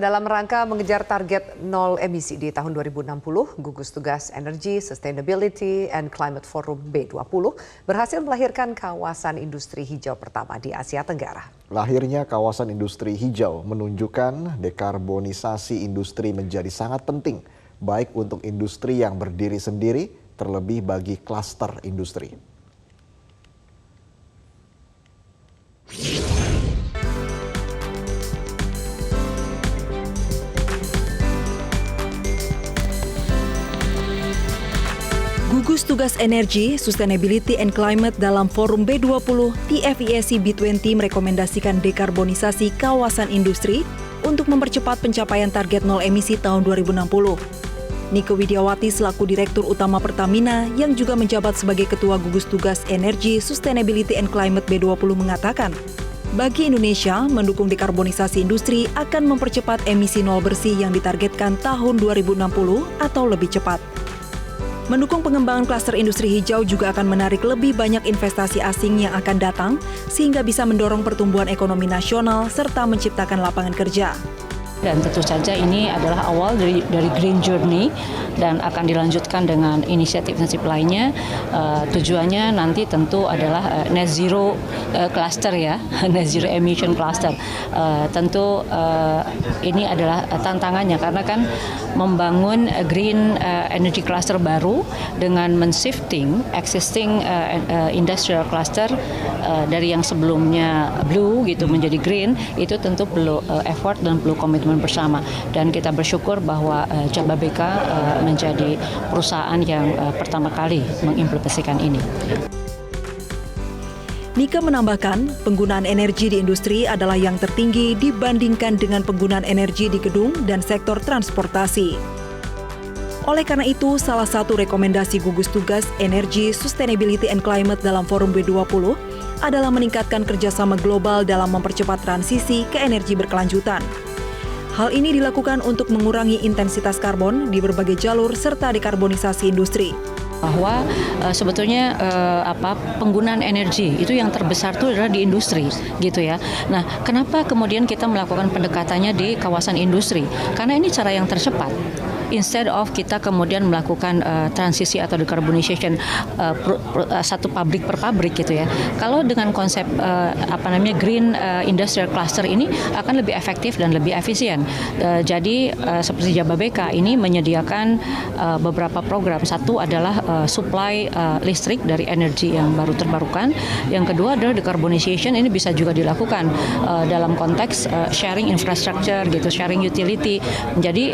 dalam rangka mengejar target nol emisi di tahun 2060, gugus tugas Energy, Sustainability and Climate Forum B20 berhasil melahirkan kawasan industri hijau pertama di Asia Tenggara. Lahirnya kawasan industri hijau menunjukkan dekarbonisasi industri menjadi sangat penting, baik untuk industri yang berdiri sendiri, terlebih bagi klaster industri. Gugus Tugas Energi, Sustainability and Climate dalam Forum B20, TFESC B20 merekomendasikan dekarbonisasi kawasan industri untuk mempercepat pencapaian target nol emisi tahun 2060. Nike Widiawati selaku Direktur Utama Pertamina yang juga menjabat sebagai Ketua Gugus Tugas Energi, Sustainability and Climate B20 mengatakan, bagi Indonesia, mendukung dekarbonisasi industri akan mempercepat emisi nol bersih yang ditargetkan tahun 2060 atau lebih cepat. Mendukung pengembangan klaster industri hijau juga akan menarik lebih banyak investasi asing yang akan datang, sehingga bisa mendorong pertumbuhan ekonomi nasional serta menciptakan lapangan kerja. Dan tentu saja ini adalah awal dari Green Journey dan akan dilanjutkan dengan inisiatif-inisiatif lainnya. Tujuannya nanti tentu adalah net zero cluster ya, net zero emission cluster. Tentu ini adalah tantangannya karena kan membangun green energy cluster baru dengan men-shifting existing industrial cluster dari yang sebelumnya blue gitu menjadi green, itu tentu perlu effort dan perlu komitmen bersama, dan kita bersyukur bahwa Jababeka menjadi perusahaan yang pertama kali mengimplementasikan ini. Nike menambahkan, penggunaan energi di industri adalah yang tertinggi dibandingkan dengan penggunaan energi di gedung dan sektor transportasi. Oleh karena itu, salah satu rekomendasi gugus tugas Energy, Sustainability and Climate dalam Forum B20 adalah meningkatkan kerjasama global dalam mempercepat transisi ke energi berkelanjutan. Hal ini dilakukan untuk mengurangi intensitas karbon di berbagai jalur serta dekarbonisasi industri. Bahwa sebetulnya penggunaan energi itu yang terbesar itu adalah di industri gitu ya. Nah, kenapa kemudian kita melakukan pendekatannya di kawasan industri? Karena ini cara yang tercepat. Instead of kita kemudian melakukan transisi atau decarbonization satu pabrik per pabrik gitu ya. Kalau dengan konsep green industrial cluster ini akan lebih efektif dan lebih efisien. Jadi seperti Jababeka ini menyediakan beberapa program. Satu adalah supply listrik dari energi yang baru terbarukan. Yang kedua adalah decarbonization, ini bisa juga dilakukan dalam konteks sharing infrastructure gitu, sharing utility. Jadi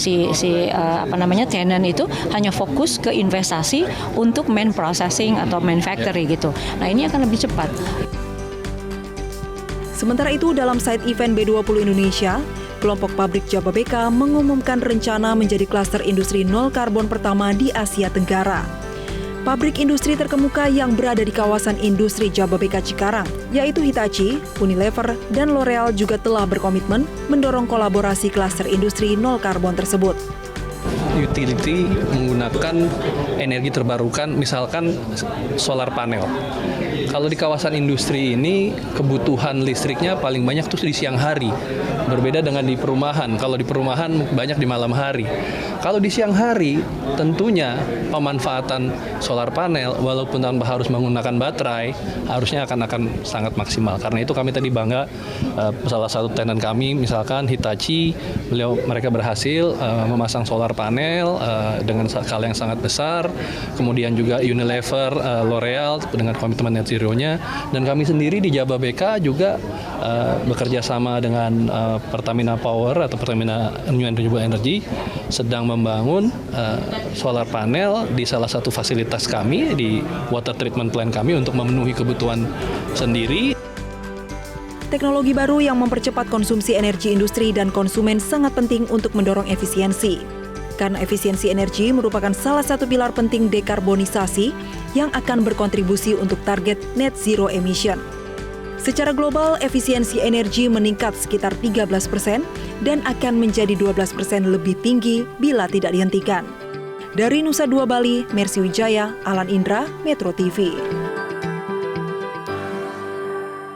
tenant itu hanya fokus ke investasi untuk main processing atau main factory gitu. Nah, ini akan lebih cepat. Sementara itu, dalam side event B20 Indonesia, kelompok pabrik Jababeka mengumumkan rencana menjadi klaster industri nol karbon pertama di Asia Tenggara. Pabrik industri terkemuka yang berada di kawasan industri Jababeka Cikarang, yaitu Hitachi, Unilever, dan L'Oreal juga telah berkomitmen mendorong kolaborasi klaster industri nol karbon tersebut. Utility menggunakan energi terbarukan, misalkan solar panel. Kalau di kawasan industri ini kebutuhan listriknya paling banyak tuh di siang hari. Berbeda dengan di perumahan. Kalau di perumahan banyak di malam hari. Kalau di siang hari tentunya pemanfaatan solar panel walaupun tanpa harus menggunakan baterai harusnya akan sangat maksimal. Karena itu kami tadi bangga salah satu tenan kami misalkan Hitachi, mereka berhasil memasang solar panel dengan skala yang sangat besar. Kemudian juga Unilever, L'Oreal dengan komitmen net zero-nya, dan kami sendiri di Jababeka juga bekerja sama dengan Pertamina Power atau Pertamina New and Renewable Energy sedang membangun solar panel di salah satu fasilitas kami di water treatment plant kami untuk memenuhi kebutuhan sendiri. Teknologi baru yang mempercepat konsumsi energi industri dan konsumen sangat penting untuk mendorong efisiensi. Karena efisiensi energi merupakan salah satu pilar penting dekarbonisasi yang akan berkontribusi untuk target net zero emission. Secara global, efisiensi energi meningkat sekitar 13% dan akan menjadi 12% lebih tinggi bila tidak dihentikan. Dari Nusa Dua Bali, Mercy Wijaya, Alan Indra, Metro TV.